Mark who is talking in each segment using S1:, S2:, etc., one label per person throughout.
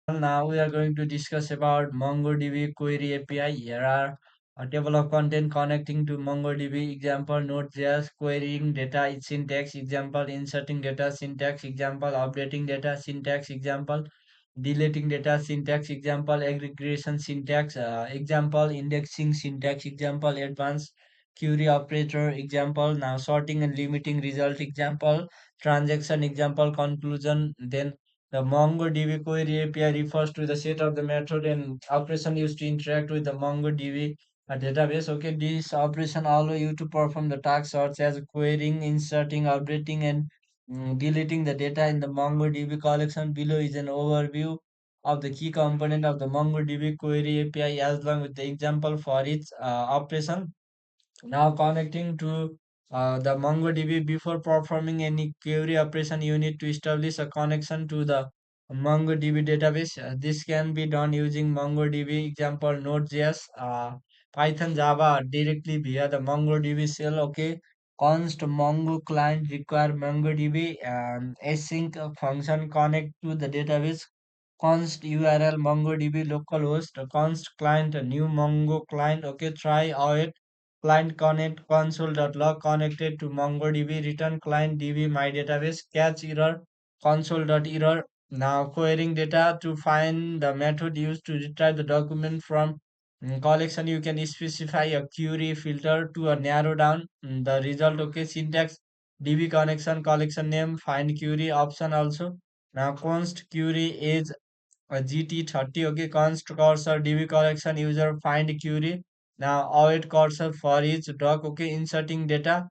S1: Now we are going to discuss about MongoDB Query API. Here are a table of content connecting to MongoDB. Example Node.js querying data syntax. Example inserting data syntax. Example updating data syntax. Example deleting data syntax. Example aggregation syntax. Example indexing syntax. Example advanced query operator. Example now sorting and limiting result. Example transaction. Example conclusion. Then the MongoDB query API refers to the set of the method and operation used to interact with the MongoDB database. Okay, this operation allow you to perform the tasks such as querying, inserting, updating, and deleting the data in the MongoDB collection. Below is an overview of the key component of the MongoDB query API as long with the example for its operation. Now connecting to the MongoDB before performing any query operation, you need to establish a connection to the MongoDB database. This can be done using MongoDB example Node.js, Python, Java directly via the MongoDB shell. Okay, const Mongo client require MongoDB async function connect to the database. Const URL MongoDB localhost const client new Mongo client. Okay, try out client connect console.log connected to MongoDB return client DB my database catch error console.error. Now querying data to find the method used to retrieve the document from collection. You can specify a query filter to a narrow down the result. Okay, syntax DB connection collection name find query option also. Now const query is GT30. Okay, const cursor DB collection user find query. Now await cursor for each doc. Okay, inserting data.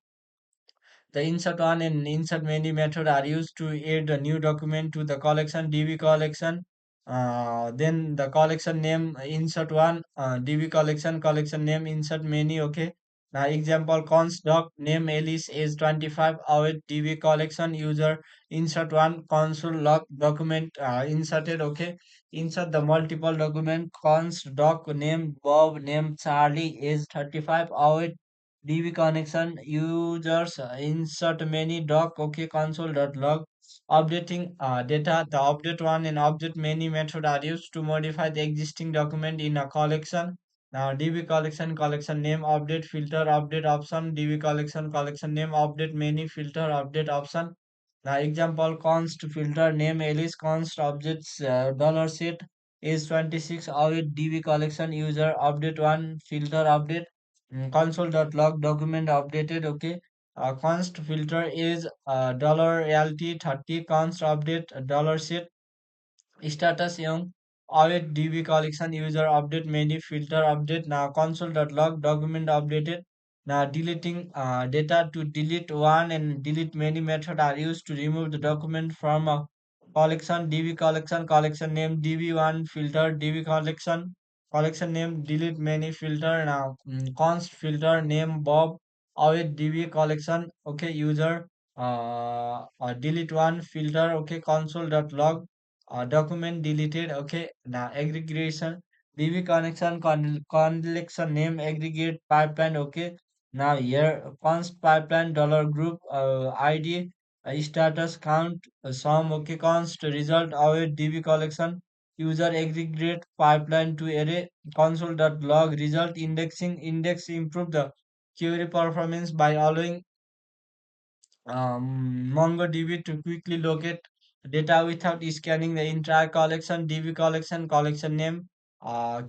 S1: The insert one and insert many method are used to add a new document to the collection DB collection. Then the collection name insert one DB collection name insert many. Okay. Now example const doc name Alice is 25 await DB collection user insert one console log document inserted. Okay. Insert the multiple document const doc name Bob name Charlie is 35 await DB connection users insert many doc. Okay, console.log updating data. The update one and update many method are used to modify the existing document in a collection. Now DB collection name update filter update option DB collection name update many filter update option. Now example const filter name Alice const objects dollar set is 26 await DB collection user update one filter update. Console.log document updated. Okay, const filter is dollar $LT30 const update dollar set status young await DB collection user update many filter update. Now console.log document updated. Now deleting data to delete one and delete many method are used to remove the document from a collection. DB collection name DB1 filter DB collection name delete many filter. Now const filter name Bob await DB collection. Okay, user delete one filter. Okay, console.log document deleted. Okay, now aggregation DB connection collection name aggregate pipeline. Okay, now here const pipeline dollar group ID status count sum. Okay, const result await DB collection user aggregate pipeline to array console.log result indexing index improve the query performance by allowing MongoDB to quickly locate data without scanning the entire collection. DB collection name,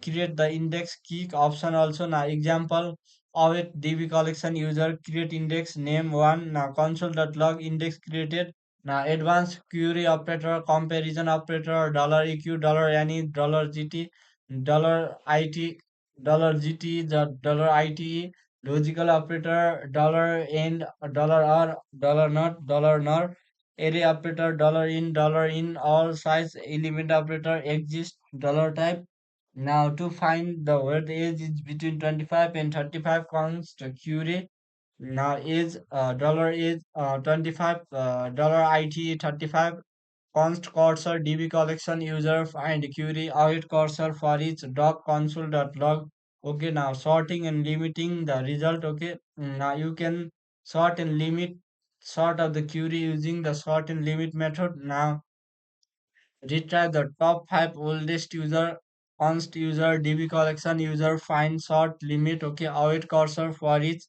S1: create the index key option also. Now example await DB collection user create index name one. Now console.log index created. Now advanced query operator comparison operator dollar $EQ dollar $any dollar $GT dollar IT dollar GT the dollar ITE logical operator dollar end dollar r dollar nor array operator dollar in all size element operator exist dollar type. Now to find the word age is between 25 and 35 const query. Now is dollar is 25 dollar it 35 const cursor DB collection user find query await cursor for each doc console.log. Okay, now sorting and limiting the result. Okay, now you can sort and limit sort of the query using the sort and limit method. Now Retrieve the top 5 oldest user, const user, DB collection user, find sort, limit, okay, await cursor for each,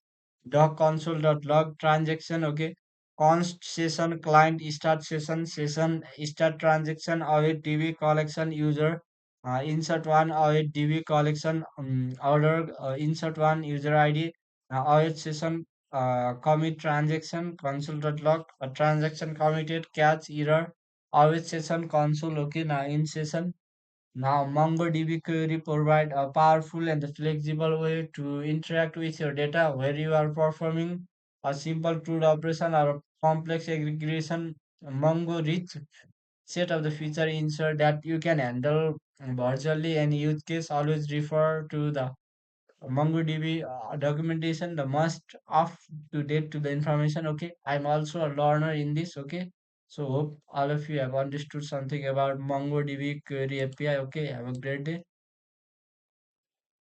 S1: doc console.log transaction, okay, const session, client start session, session start transaction, await DB collection user, insert one, await DB collection order, insert one user ID, await session, commit transaction, console.log, transaction committed, catch error, await session console, okay, now in session. Now MongoDB query provide a powerful and flexible way to interact with your data where you are performing a simple CRUD operation or a complex aggregation. Mongo rich set of the feature ensure that you can handle virtually any use case. Always refer to the MongoDB documentation, the most up to date to the information. Okay, I'm also a learner in this. Okay, so hope all of you have understood something about MongoDB query API. Okay, have a great day.